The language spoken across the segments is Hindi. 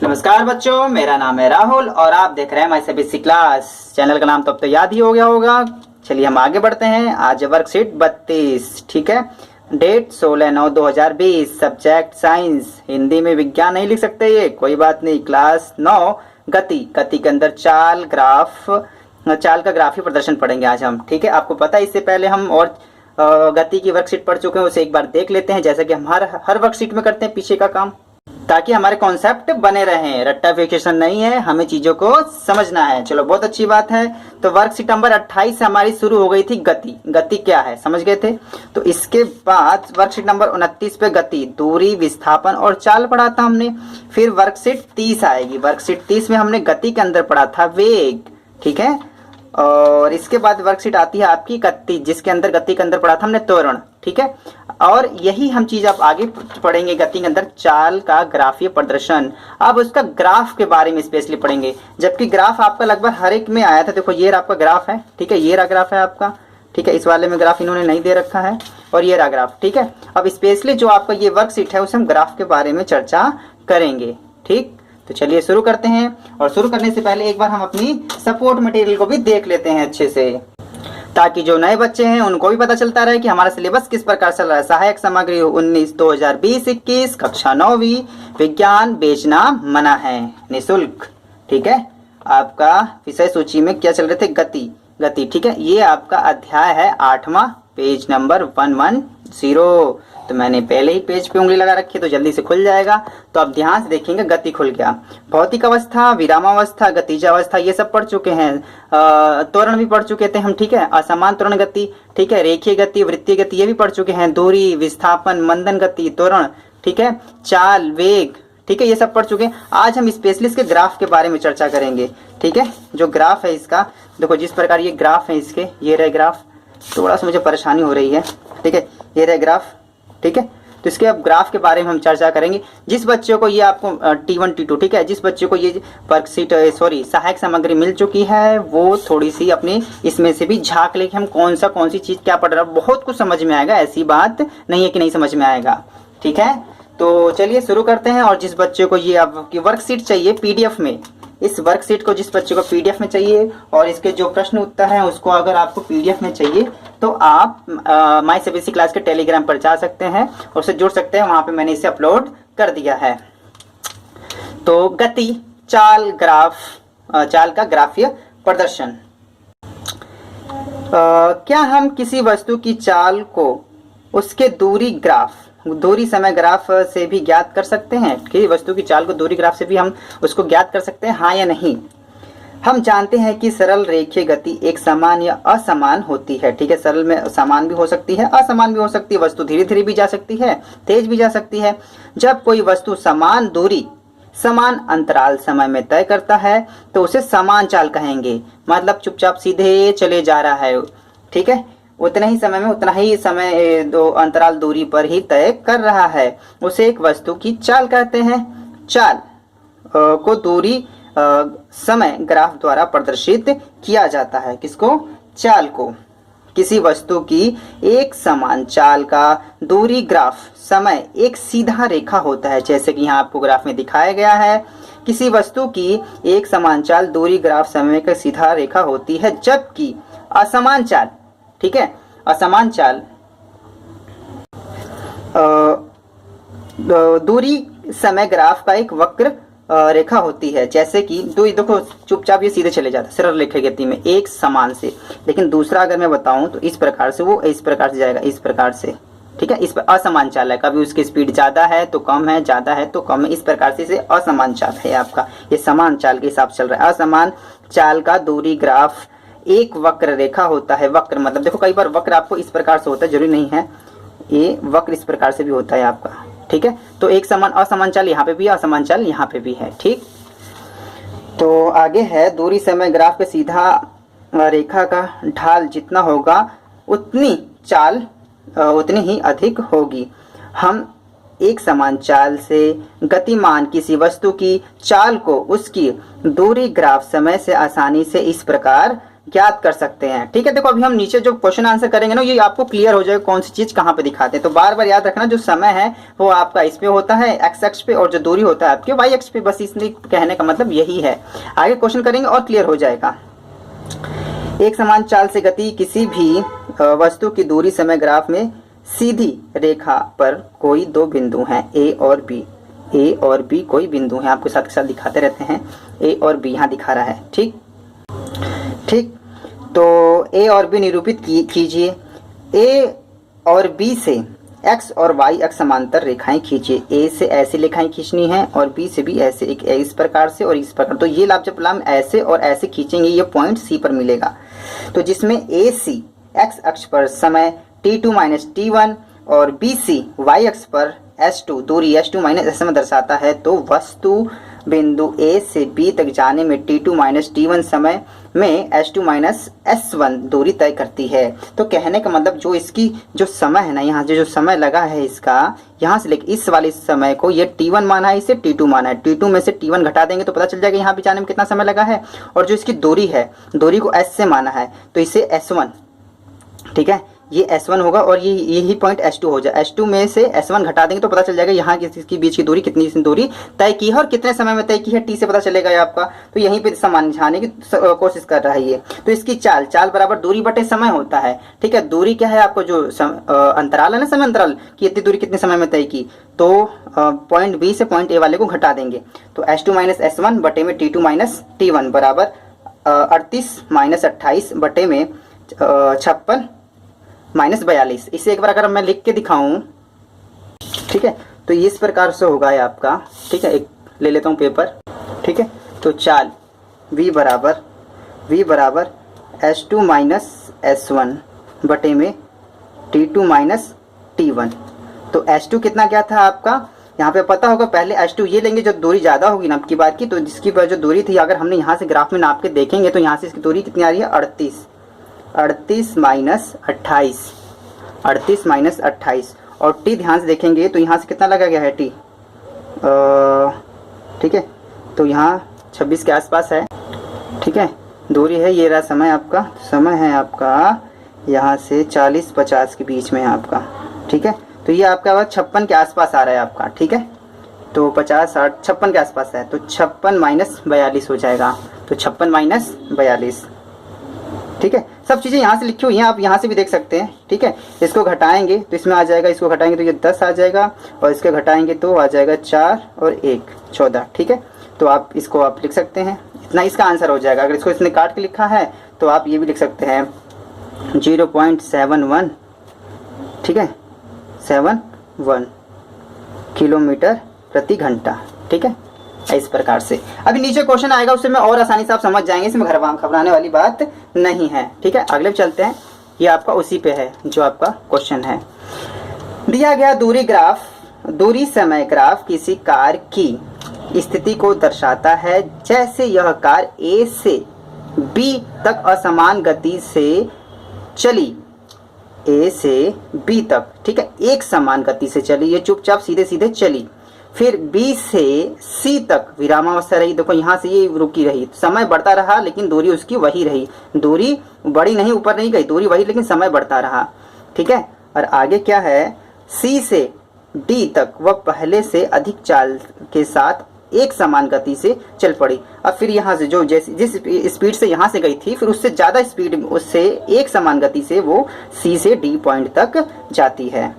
नमस्कार बच्चों, मेरा नाम है राहुल और आप देख रहे हैं माय सीबीएसई क्लास। चैनल का नाम तो अब तो याद ही हो गया होगा। चलिए हम आगे बढ़ते हैं। आज वर्कशीट 32, ठीक है। डेट 16/9/2020, सब्जेक्ट साइंस, हिंदी में विज्ञान नहीं लिख सकते, ये कोई बात नहीं। क्लास 9 गति। गति के अंदर चाल का ग्राफी प्रदर्शन पढ़ेंगे आज हम, ठीक है। आपको पता है इससे पहले हम और गति की वर्कशीट पढ़ चुके हैं, उसे एक बार देख लेते हैं, जैसा कि हम हर वर्कशीट में करते हैं पीछे का काम, ताकि हमारे कॉन्सेप्ट बने रहें। रट्टाफिकेशन नहीं है, हमें चीजों को समझना है। चलो बहुत अच्छी बात है। तो वर्कशीट नंबर 28 से हमारी शुरू हो गई थी गति। गति क्या है समझ गए थे। तो इसके बाद वर्कशीट नंबर 29 पे गति, दूरी, विस्थापन और चाल पढ़ा था हमने। फिर वर्कशीट 30 आएगी। वर्कशीट 30 में हमने गति के अंदर पढ़ा था वेग, ठीक है। और इसके बाद वर्कशीट आती है आपकी 31, जिसके अंदर गति के अंदर पढ़ा था हमने त्वरण, ठीक है। और यही हम चीज अब आगे पढ़ेंगे गति के अंदर, चाल का ग्राफीय प्रदर्शन। अब उसका ग्राफ के बारे में स्पेशली पढ़ेंगे, जबकि ग्राफ आपका लगभग हर एक में आया था। देखो ये आपका ग्राफ है, ठीक है। ये रहा ग्राफ है आपका, ठीक है। इस वाले में ग्राफ इन्होंने नहीं दे रखा है, और ये रहा ग्राफ, ठीक है। अब स्पेशली जो आपका ये वर्कशीट है, उसे हम ग्राफ के बारे में चर्चा करेंगे, ठीक। तो चलिए शुरू करते हैं। और शुरू करने से पहले एक बार हम अपनी सपोर्ट मटेरियल को भी देख लेते हैं अच्छे से, ताकि जो नए बच्चे हैं उनको भी पता चलता रहे कि हमारा सिलेबस किस प्रकार चल रहा है। सहायक सामग्री 2020-21 कक्षा 9वीं, विज्ञान बेचना मना है, निःशुल्क, ठीक है। आपका विषय सूची में क्या चल रहे थे, गति, ठीक है। ये आपका अध्याय है 8वां, पेज नंबर 110। तो मैंने पहले ही पेज पे उंगली लगा रखी है, तो जल्दी से खुल जाएगा। तो आप ध्यान से देखेंगे, गति खुल गया। भौतिक अवस्था, विरामावस्था, गतिज अवस्था, ये सब पढ़ चुके हैं। त्वरण भी पढ़ चुके थे हम, ठीक है। असमान त्वरण गति, ठीक है। रेखीय गति, वृत्तीय गति, ये भी पढ़ चुके हैं। दूरी, विस्थापन, मंदन गति, त्वरण, ठीक है। चाल, वेग, ठीक है, ये सब पढ़ चुके हैं। आज हम स्पेशलिस्ट के ग्राफ के बारे में चर्चा करेंगे, ठीक है। जो ग्राफ है इसका, देखो जिस प्रकार ये ग्राफ है इसके, ये रहे ग्राफ। थोड़ा सा मुझे परेशानी हो रही है, ठीक है। ये रहे ग्राफ, ठीक है। तो इसके अब ग्राफ के बारे में हम चर्चा करेंगे। जिस बच्चों को ये आपको T1 T2, ठीक है, जिस बच्चों को ये वर्कशीट सहायक सामग्री मिल चुकी है, वो थोड़ी सी अपनी इसमें से भी झांक ले कि हम कौन सी चीज क्या पढ़ रहा है। बहुत कुछ समझ में आएगा, ऐसी बात नहीं है कि नहीं समझ में आएगा, ठीक है। तो चलिए शुरू करते हैं। और जिस बच्चे को ये आपकी वर्कशीट चाहिए PDF में, इस वर्कशीट को जिस बच्चे को PDF में चाहिए, और इसके जो प्रश्न उत्तर हैं उसको अगर आपको PDF में चाहिए, तो आप माय सीबीएसई क्लास के टेलीग्राम पर जा सकते हैं और उससे जुड़ सकते हैं। वहां पे मैंने इसे अपलोड कर दिया है। तो गति, चाल का ग्राफीय प्रदर्शन। क्या हम किसी वस्तु की चाल को उसके दूरी समय ग्राफ से भी ज्ञात कर सकते हैं? कि वस्तु की चाल को दूरी ग्राफ से भी हम उसको ज्ञात कर सकते हैं, हाँ या नहीं? हम जानते हैं कि सरल रेखीय गति एक समान या असमान होती है, ठीक है। सरल में समान भी हो सकती है, असमान भी हो सकती है। वस्तु धीरे धीरे भी जा सकती है, तेज भी जा सकती है। जब कोई वस्तु समान दूरी समान अंतराल समय में तय करता है, तो उसे समान चाल कहेंगे। मतलब चुपचाप सीधे चले जा रहा है, ठीक है। उतना ही समय दो अंतराल दूरी पर ही तय कर रहा है, उसे एक वस्तु की चाल कहते हैं। चाल को दूरी समय ग्राफ द्वारा प्रदर्शित किया जाता है। किसको? चाल को। किसी वस्तु की एक समान चाल का दूरी ग्राफ समय एक सीधा रेखा होता है, जैसे कि यहाँ आपको ग्राफ में दिखाया गया है। किसी वस्तु की एक समान चाल दूरी ग्राफ समय का सीधा रेखा होती है, जबकि असमान चाल, ठीक है, असमान चाल दूरी समय ग्राफ का एक वक्र रेखा होती है। जैसे कि देखो चुपचाप ये सीधे चले जाता है सरल रेखा गति में एक समान से। लेकिन दूसरा अगर मैं बताऊं तो इस प्रकार से, वो इस प्रकार से जाएगा, इस प्रकार से, ठीक है। इस पर असमान चाल है, कभी उसकी स्पीड ज्यादा है तो कम है, ज्यादा है तो कम है, इस प्रकार से इसे असमान चाल है आपका। ये समान चाल के हिसाब से चल रहा है। असमान चाल का दूरी ग्राफ एक वक्र रेखा होता है। वक्र मतलब देखो कई बार वक्र आपको इस प्रकार से होता है, जरूरी नहीं है। ये वक्र इस प्रकार से भी होता है आपका, ठीक है। तो एक समान असमान चाल यहाँ पे भी है, असमान चाल यहाँ पे भी है, ठीक। तो आगे है, दूरी समय ग्राफ पे सीधा रेखा का ढाल जितना होगा उतनी चाल उतनी ही अधिक होगी। हम एक समान चाल से गतिमान किसी वस्तु की चाल को उसकी दूरी ग्राफ समय से आसानी से इस प्रकार ज्ञात कर सकते हैं। ठीक है, देखो अभी हम नीचे जो क्वेश्चन आंसर करेंगे ना, ये आपको क्लियर हो जाएगा कौन सी चीज कहाँ पे दिखाते हैं। तो बार बार याद रखना, जो समय है वो आपका इस पे होता है एक्स अक्ष पे, और जो दूरी होता है आपके वाई अक्ष पे। बस इसलिए कहने का मतलब यही है। आगे क्वेश्चन करेंगे और क्लियर हो जाएगा। एक समान चाल से गति किसी भी वस्तु की दूरी समय ग्राफ में सीधी रेखा पर कोई दो बिंदु हैं, ए और बी। ए और बी कोई बिंदु हैं, आपको साथ के साथ दिखाते रहते हैं। ए और बी यहाँ दिखा रहा है। ठीक, तो ए और बी निरूपित कीजिए। ए और बी से एक्स और वाई अक्ष समांतर रेखाएं खींचिए। ए से ऐसी रेखाएं खींचनी है और बी से भी ऐसे, एक इस प्रकार से और इस प्रकार। तो ये जब हम ऐसे और ऐसे खींचेंगे ये पॉइंट सी पर मिलेगा। तो जिसमें ए सी एक्स अक्ष पर समय t2 माइनस t1 और बी सी वाई अक्ष पर s2 दूरी s2 माइनस s1 दर्शाता है, तो वस्तु बिंदु ए से बी तक जाने में t2 माइनस t1 समय में s2 माइनस s1 दूरी तय करती है। तो कहने का मतलब जो इसकी जो समय है ना, यहाँ जो समय लगा है इसका, यहाँ से लेकर इस वाले समय को ये t1 माना है, इसे t2 माना है। t2 में से t1 घटा देंगे तो पता चल जाएगा यहाँ पे जाने में कितना समय लगा है। और जो इसकी दूरी है, दूरी को s से माना है, तो इसे s1, ठीक है, ये S1 होगा और यही पॉइंट S2 हो जाए। S2 में से S1 घटा देंगे तो पता चल जाएगा यहाँ की बीच की दूरी कितनी दूरी तय की है और कितने समय में तय की है, T से पता चलेगा ये आपका। तो यहीं पे समझाने की कोशिश कर रहा है ये। तो इसकी चाल बराबर दूरी बटे समय होता है। ठीक है, दूरी क्या है, आपको जो अंतराल है ना, समय अंतराल की इतनी दूरी कितने समय में तय की, तो पॉइंट बी से पॉइंट ए वाले को घटा देंगे। तो S2 माइनस S1 बटे में T2 माइनस T1 बराबर 38 माइनस 28 बटे में 56 माइनस 42। इसे एक बार अगर मैं लिख के दिखाऊं, ठीक है, तो इस प्रकार से होगा ये आपका। ठीक है, एक ले लेता हूं पेपर। ठीक है, तो चाल v बराबर S2 माइनस S1 बटे में T2 माइनस T1। तो S2 कितना क्या था आपका, यहाँ पे पता होगा। पहले S2 ये लेंगे जो दूरी ज़्यादा होगी ना आपकी बात की, तो जिसकी जो दूरी थी, अगर हमने यहाँ से ग्राफ में नाप के देखेंगे तो यहाँ से इसकी दूरी कितनी आ रही है, 38 माइनस 28 और t ध्यान से देखेंगे तो यहाँ से कितना लगा गया है t, ठीक है, तो यहाँ 26 के आसपास है। ठीक है, दूरी है, ये रहा समय आपका, समय है आपका यहाँ से 40-50 के बीच में है आपका। ठीक है, तो ये आपका 56 के आसपास आ रहा है आपका। ठीक है, तो 50, 60, 56 के आसपास है, तो 56 माइनस 42 हो जाएगा। तो 56 माइनस 42। ठीक है, सब चीज़ें यहाँ से लिखी हुई हैं, आप यहाँ से भी देख सकते हैं। ठीक है, इसको घटाएंगे तो इसमें आ जाएगा, इसको घटाएंगे तो ये 10 आ जाएगा और इसके घटाएंगे तो आ जाएगा 4 और 1 14। ठीक है, तो आप इसको आप लिख सकते हैं, इतना इसका आंसर हो जाएगा। अगर इसको इसने काट के लिखा है तो आप ये भी लिख सकते हैं 0.71, ठीक है, 71 किलोमीटर प्रति घंटा। ठीक है, इस प्रकार से। अभी नीचे क्वेश्चन आएगा, उससे में और आसानी से आप समझ जाएंगे, इसमें घबराने वाली बात नहीं है। ठीक है, अगले चलते हैं, ये आपका उसी पे है जो आपका क्वेश्चन है। दिया गया दूरी समय ग्राफ किसी कार की स्थिति को दर्शाता है, जैसे यह कार ए से बी तक असमान गति से चली, ए से बी तक, ठीक है, एक समान गति से चली, ये चुपचाप सीधे सीधे चली। फिर B से C तक विरामावस्था रही, देखो यहाँ से ये रुकी रही, समय बढ़ता रहा लेकिन दूरी उसकी वही रही, दूरी बढ़ी नहीं, ऊपर नहीं गई, दूरी वही लेकिन समय बढ़ता रहा। ठीक है, और आगे क्या है, C से D तक वह पहले से अधिक चाल के साथ एक समान गति से चल पड़ी। अब फिर यहाँ से जो जिस स्पीड से यहाँ से गई थी, फिर उससे ज़्यादा स्पीड, उससे एक समान गति से वो C से D पॉइंट तक जाती है।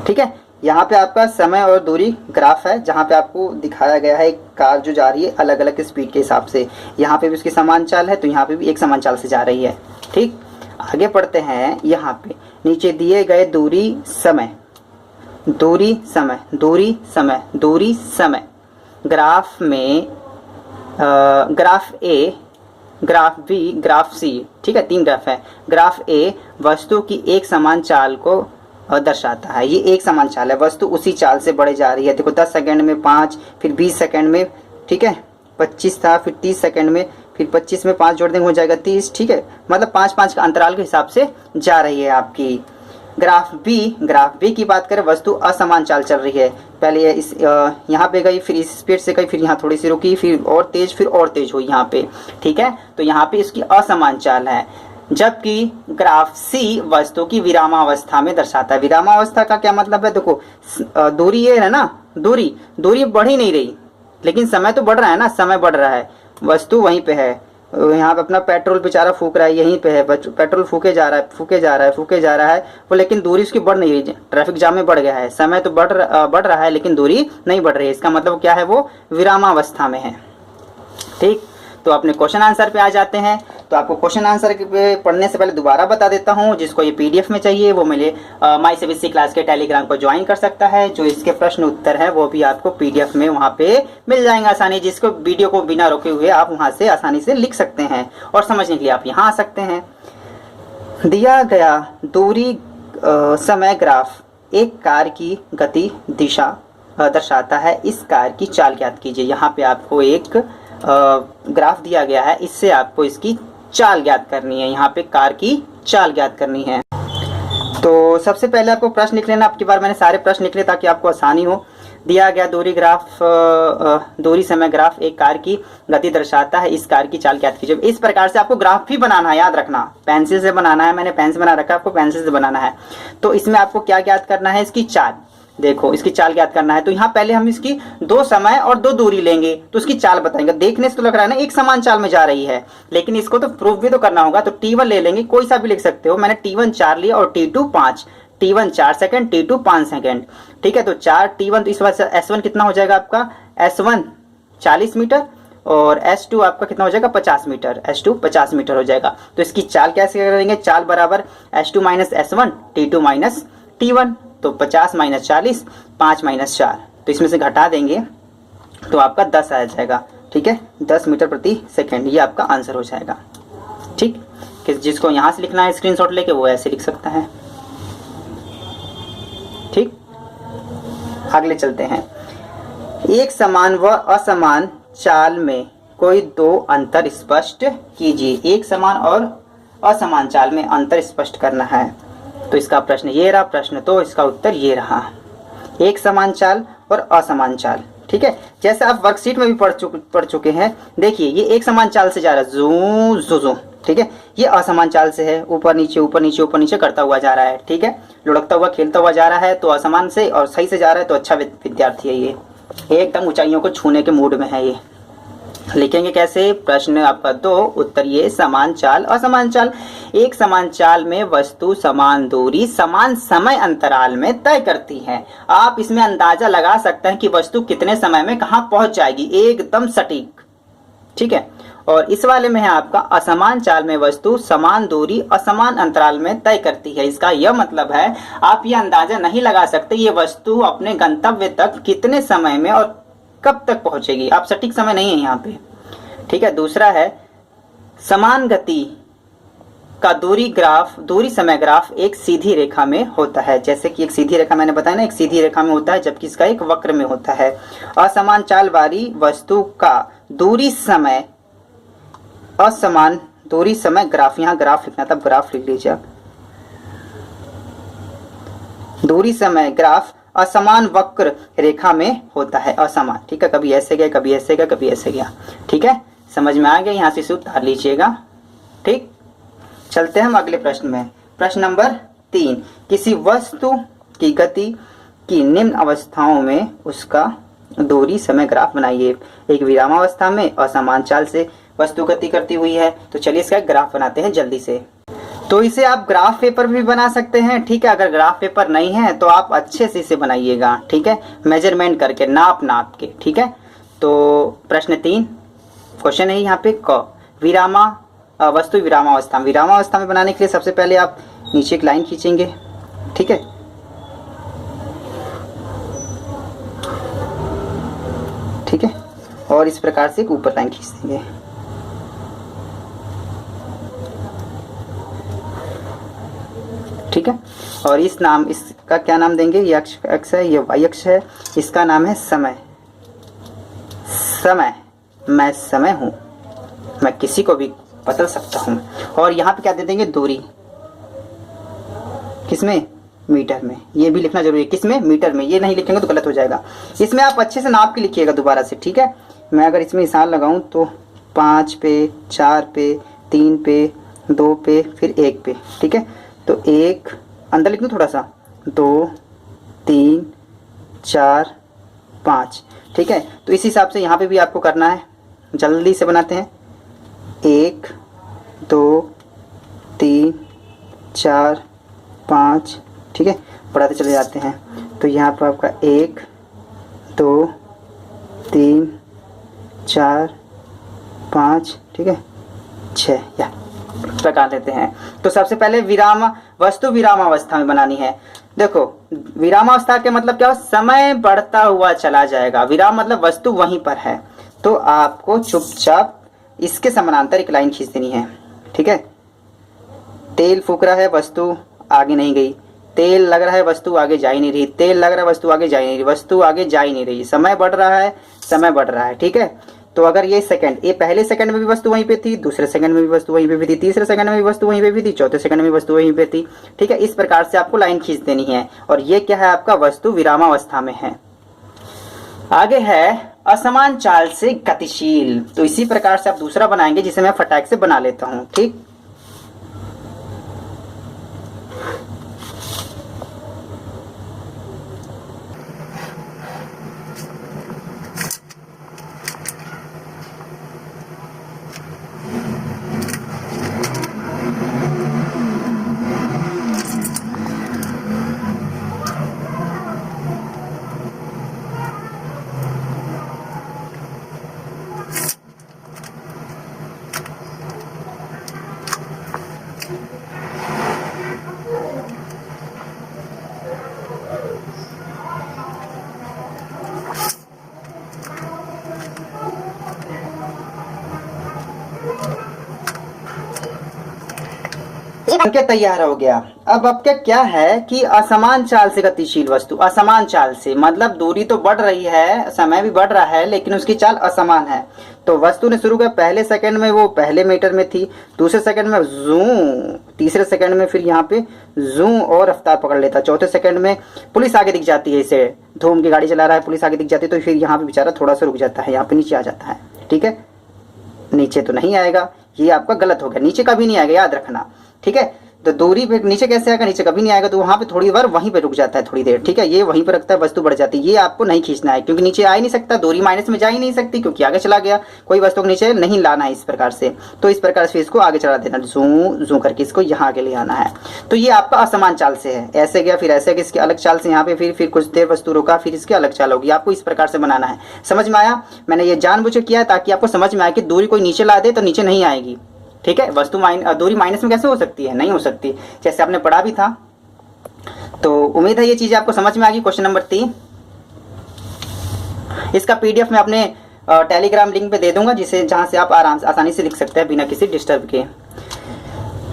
ठीक है, यहाँ पे आपका समय और दूरी ग्राफ है, जहाँ पे आपको दिखाया गया है एक कार जो जा रही है अलग अलग स्पीड के हिसाब से। यहाँ पे भी उसकी समान चाल है, तो यहाँ पे भी एक समान चाल से जा रही है। ठीक, आगे पढ़ते हैं। यहाँ पे नीचे दिए गए दूरी समय ग्राफ में graph A, graph B, graph सी, ठीक है, 3 ग्राफ है। ग्राफ ए वस्तु की एक समान चाल को दर्शाता है, ये एक समान चाल है, वस्तु उसी चाल से बढ़े जा रही है। देखो 10 सेकंड में 5, फिर 20 सेकंड में, ठीक है, 25 था, फिर 30 सेकंड में, फिर 25 में 5 जोड़ देंगे हो जाएगा 30। ठीक है, मतलब 5-5 का अंतराल के हिसाब से जा रही है आपकी। ग्राफ बी की बात करें, वस्तु असमान चाल चल रही है, पहले इस यहाँ पे गई, फिर इस स्पीड से गई, फिर यहाँ थोड़ी सी रुकी, फिर और तेज हुई यहाँ पे, ठीक है। तो यहाँ पे इसकी असमान चाल है, जबकि ग्राफ सी वस्तु की विरामावस्था में दर्शाता है। विरामावस्था का क्या मतलब है, देखो दूरी ये है ना, दूरी बढ़ ही नहीं रही, लेकिन समय तो बढ़ रहा है ना, समय बढ़ रहा है, वस्तु वहीं पे है। यहाँ पे अपना पेट्रोल बेचारा फूक रहा है, यहीं पे है, पेट्रोल फूके जा रहा है वो, लेकिन दूरी उसकी बढ़ नहीं रही, ट्रैफिक जाम में बढ़ गया है। समय तो बढ़ रहा है लेकिन दूरी नहीं बढ़ रही है, इसका मतलब क्या है, वो विरामावस्था में है। ठीक, तो अपने क्वेश्चन आंसर पे आ जाते हैं। तो आपको क्वेश्चन आंसर पढ़ने से पहले दोबारा बता देता हूँ, जिसको ये पीडीएफ में चाहिए वो मेरे माई सीबीएसई क्लास के टेलीग्राम को ज्वाइन कर सकता है। जो इसके प्रश्न उत्तर है वो भी आपको पीडीएफ में वहाँ पे मिल जाएंगे आसानी, जिसको वीडियो को बिना रोके हुए आप वहाँ से आसानी से लिख सकते हैं और समझने के लिए आप यहाँ आ सकते हैं। दिया गया दूरी समय ग्राफ एक कार की गति दिशा दर्शाता है, इस कार की चाल ज्ञात कीजिए। यहाँ पे आपको एक ग्राफ दिया गया है, इससे आपको इसकी चाल ज्ञात करनी है, यहाँ पे कार की चाल ज्ञात करनी है। तो सबसे पहले आपको प्रश्न लिख लेना, आपकी बार मैंने सारे प्रश्न लिख लिए ताकि आपको आसानी हो। दिया गया दूरी समय ग्राफ एक कार की गति दर्शाता है, इस कार की चाल ज्ञात कीजिए। इस प्रकार से आपको ग्राफ भी बनाना है, याद रखना, पेंसिल से बनाना है, मैंने पेन से बना रखा है, आपको पेंसिल से बनाना है। तो इसमें आपको क्या ज्ञात करना है, इसकी चाल, देखो इसकी चाल ज्ञात करना है। तो यहाँ पहले हम इसकी 2 समय और 2 दूरी लेंगे, तो उसकी चाल बताएंगे। देखने से तो लग रहा है ना एक समान चाल में जा रही है, लेकिन इसको तो प्रूफ भी तो करना होगा। तो T1 ले लेंगे, कोई सा भी लिख सकते हो, मैंने T1 4 लिया और T2 5, T1 4 second, T2 5 second, ठीक है। तो 4 T1, तो इस बार S1 कितना हो जाएगा आपका, S1 40 मीटर और S2 आपका कितना हो जाएगा 50 मीटर, S2 50 मीटर हो जाएगा। तो इसकी चाल कैसे करेंगे, चाल बराबर S2 minus S1, T2 minus T1, तो 50 माइनस 40, 5 माइनस 4, तो इसमें से घटा देंगे तो आपका 10 आ जाएगा, ठीक है, 10 मीटर प्रति सेकंड, ये आपका आंसर हो जाएगा। ठीक, कि जिसको यहाँ से लिखना है स्क्रीनशॉट लेके वो ऐसे लिख सकता है। ठीक, अगले चलते हैं। एक समान व असमान चाल में कोई 2 अंतर स्पष्ट कीजिए। एक समान और असमान चाल में अंतर स्पष्ट करना है, तो इसका प्रश्न ये रहा, प्रश्न तो इसका उत्तर ये रहा, एक समान चाल और असमान चाल। ठीक है, जैसे आप वर्कशीट में भी पढ़ चुके हैं। देखिए ये एक समान चाल से जा रहा है, जू जू जू, ठीक है। ये असमान चाल से है, ऊपर नीचे करता हुआ जा रहा है, ठीक है, लुढ़कता हुआ खेलता हुआ जा रहा है, तो असमान से, और सही से जा रहा है तो अच्छा विद्यार्थी है ये, एकदम ऊंचाइयों को छूने के मूड में है ये। लिखेंगे कैसे, प्रश्न आपका 2, उत्तर ये, समान चाल असमान चाल। एक समान चाल में वस्तु समान दूरी समान समय अंतराल में तय करती है। आप इसमें अंदाजा लगा सकते हैं कि वस्तु कितने समय में कहां पहुंच जाएगी, एकदम सटीक, ठीक है। और इस वाले में है आपका असमान चाल में वस्तु समान दूरी असमान अंतराल में तय करती है। इसका यह मतलब है आप ये अंदाजा नहीं लगा सकते ये वस्तु अपने गंतव्य तक कितने समय में और कब तक पहुंचेगी, आप सटीक समय नहीं है यहाँ पे, ठीक है। दूसरा है समान गति का दूरी समय ग्राफ एक सीधी रेखा में होता है। जैसे कि एक सीधी रेखा मैंने बताया ना, एक सीधी रेखा में होता है, जबकि इसका एक वक्र में होता है। असमान चाल वाली वस्तु का दूरी समय असमान दूरी समय ग्राफ, यहाँ ग्राफ लिखना था, ग्राफ लिख लीजिए आप। दूरी समय ग्राफ असमान वक्र रेखा में होता है, असमान, ठीक है, कभी ऐसे गया कभी ऐसे गया कभी ऐसे गया, ठीक है, समझ में आ गया। यहाँ से इसे उतार लीजिएगा। ठीक, चलते हैं हम अगले प्रश्न में। प्रश्न नंबर 3, किसी वस्तु की गति की निम्न अवस्थाओं में उसका दूरी समय ग्राफ बनाइए। एक विरामावस्था में असमान चाल से वस्तु गति करती हुई है, तो चलिए इसका ग्राफ बनाते हैं जल्दी से। तो इसे आप ग्राफ पेपर भी बना सकते हैं, ठीक है। अगर ग्राफ पेपर नहीं है तो आप अच्छे से इसे बनाइएगा, ठीक है, मेजरमेंट करके, नाप के, ठीक है। तो प्रश्न 3 क्वेश्चन है यहाँ पे, क वस्तु विरामावस्था में बनाने के लिए सबसे पहले आप नीचे एक लाइन खींचेंगे, ठीक है, ठीक है, और इस प्रकार से एक ऊपर लाइन खींच देंगे। ठीक है, और इसका क्या नाम देंगे, ये अक्ष है, ये वाई अक्ष है, इसका नाम है समय। मैं समय हूं, मैं किसी को भी बदल सकता हूं। और यहाँ पे क्या दे देंगे, दूरी, किसमें, मीटर में। ये भी लिखना जरूरी है, किस में? मीटर में। ये नहीं लिखेंगे तो गलत हो जाएगा। इसमें आप अच्छे से नाप के लिखिएगा दोबारा से, ठीक है। मैं अगर इसमें निशान लगाऊं तो 5 पे, 4 पे, 3 पे, 2 पे, फिर 1 पे, ठीक है। तो 1 अंदर लिख दूं थोड़ा सा, 2 3 4 5, ठीक है। तो इस हिसाब से यहाँ पे भी आपको करना है। जल्दी से बनाते हैं। 1 2 3 4 5, ठीक है। बढ़ाते चले जाते हैं। तो यहाँ पर आपका 1 2 3 4 5, ठीक है, 6 या प्रकार लेते हैं। तो सबसे पहले वस्तु विरामावस्था में बनानी है। देखो विरामावस्था के मतलब क्या हो? समय बढ़ता हुआ चला जाएगा। विराम मतलब वस्तु वहीं पर है, तो आपको चुपचाप इसके समानांतर एक लाइन खींच देनी है, ठीक है। तेल फूक रहा है, वस्तु आगे नहीं गई। तेल लग रहा है, वस्तु आगे जा ही नहीं रही। तेल लग रहा है, वस्तु आगे जा ही नहीं रही। वस्तु आगे जा ही नहीं रही। समय बढ़ रहा है, समय बढ़ रहा है, ठीक है। तो अगर ये सेकंड, ये पहले सेकंड में भी वस्तु वहीं पे थी, दूसरे सेकंड में भी वस्तु वहीं पे भी थी, तीसरे सेकंड में भी वस्तु वहीं पे भी थी, चौथे सेकंड में वस्तु वहीं पे थी, ठीक है। इस प्रकार से आपको लाइन खींच देनी है। और ये क्या है? आपका वस्तु विरामावस्था में है। आगे है असमान चाल से गतिशील। तो इसी प्रकार से आप दूसरा बनाएंगे, जिसे मैं फटाक से बना लेता हूं, ठीक। बनके तैयार हो गया। अब आपका क्या है कि असमान चाल से गतिशील वस्तु। असमान चाल से मतलब दूरी तो बढ़ रही है, समय भी बढ़ रहा है, लेकिन उसकी चाल असमान है। तो वस्तु ने शुरू किया, पहले सेकंड में वो पहले मीटर में थी, दूसरे सेकंड में जूम, तीसरे सेकंड में फिर यहाँ पे जूम और रफ्तार पकड़ लेता, चौथे सेकंड में पुलिस आगे दिख जाती है। इसे धूम की गाड़ी चला रहा है, पुलिस आगे दिख जाती है, तो फिर यहाँ पे बेचारा थोड़ा सा रुक जाता है, यहाँ पे नीचे आ जाता है, ठीक है। नीचे तो नहीं आएगा, ये आपका गलत हो गया, नीचे कभी नहीं आएगा, याद रखना, ठीक है। तो दूरी पे नीचे कैसे आएगा? नीचे कभी नहीं आएगा। तो वहां पे थोड़ी बार वहीं पे रुक जाता है, थोड़ी देर, ठीक है। ये वहीं पे रखता है, वस्तु बढ़ जाती है। ये आपको नहीं खींचना है, क्योंकि नीचे आ ही नहीं सकता, दूरी माइनस में जा ही नहीं सकती, क्योंकि आगे चला गया। कोई वस्तु को नीचे नहीं लाना है इस प्रकार से। तो इस प्रकार से इसको आगे चला देना, जू जू करके इसको यहाँ आगे ले आना है। तो ये आपका असमान चाल से है, ऐसे गया फिर ऐसे गया, इसके अलग चाल से यहाँ पे फिर कुछ देर वस्तु रुका, फिर इसकी अलग चाल होगी। आपको इस प्रकार से बनाना है। समझ में आया? मैंने ये जानबूझ के किया है ताकि आपको समझ में आए कि दूरी कोई नीचे ला दे तो नीचे नहीं आएगी, ठीक है। वस्तु दूरी माइनस में कैसे हो सकती है? नहीं हो सकती, जैसे आपने पढ़ा भी था। तो उम्मीद है ये चीज आपको समझ में आ गई। क्वेश्चन नंबर 3, इसका पीडीएफ मैं अपने टेलीग्राम लिंक पे दे दूंगा, जिसे जहां से आप आसानी से लिख सकते हैं बिना किसी डिस्टर्ब के।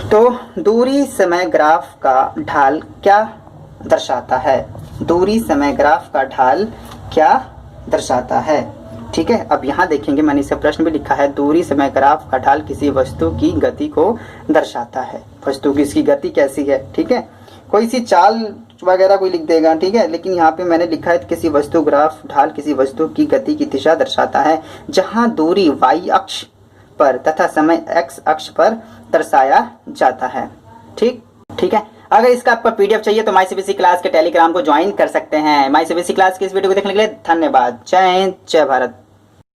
तो दूरी समय ग्राफ का ढाल क्या दर्शाता है? दूरी समय ग्राफ का ढाल क्या दर्शाता है, ठीक है। अब यहाँ देखेंगे, मैंने इसे प्रश्न भी लिखा है, दूरी समय ग्राफ का ढाल किसी वस्तु की गति को दर्शाता है। वस्तु की इसकी गति कैसी है, ठीक है। कोई सी चाल वगैरह कोई लिख देगा, ठीक है। लेकिन यहाँ पे मैंने लिखा है किसी वस्तु ग्राफ ढाल किसी वस्तु की गति की दिशा दर्शाता है, जहाँ दूरी y अक्ष पर तथा समय x अक्ष पर दर्शाया जाता है, ठीक है। अगर इसका आपको पीडीएफ चाहिए तो माई सीबीएसई क्लास के टेलीग्राम को ज्वाइन कर सकते हैं। माई सीबीएसई क्लास की इस वीडियो को देखने के लिए धन्यवाद। जय हिंद, जय भारत।